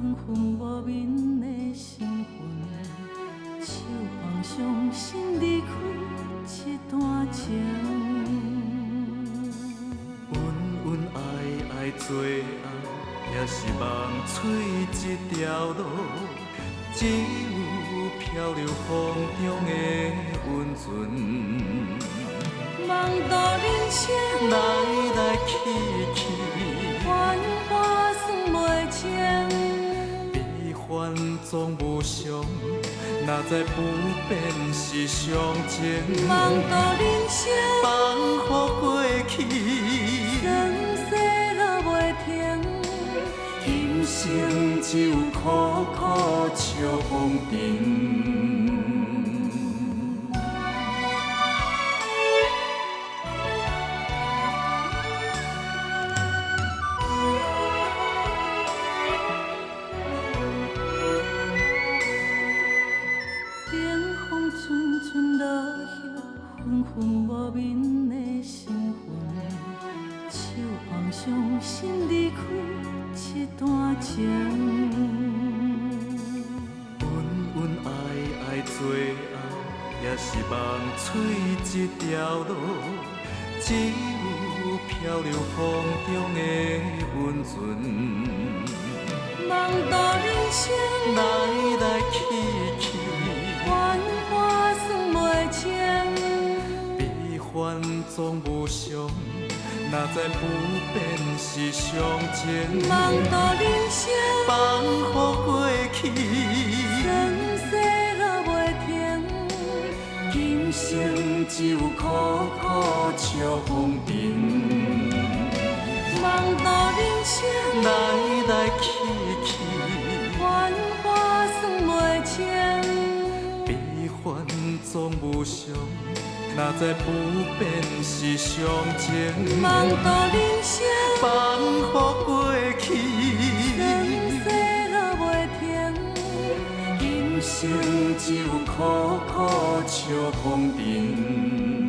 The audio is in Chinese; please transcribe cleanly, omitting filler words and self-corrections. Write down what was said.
分分无眠的心魂，手放伤心离开一段情。恩恩爱爱做爱，也是梦找一条路，只有漂流风中的温存。梦度人生，来来去去，繁华算袂清。悲欢总无常，哪知不变是相情。梦度人生，放乎过去，酸涩落袂停。今生只有苦苦笑风尘。春春落叶，分分无眠的心魂，手放伤心离开一段情。恩恩爱爱做爱，也是梦找一条路，只有漂流风中的温存。梦度人生，来来去去，繁华算袂清。悲欢总无常，哪知不变是相情。梦度人生，放乎过去，酸涩落袂停。今生只有苦苦笑风尘。梦度人生，来来去去，繁华算袂清。悲欢总无常，哪知不变是相情。梦度人生，放乎过去，酸涩落袂停。今生只有苦苦笑风尘。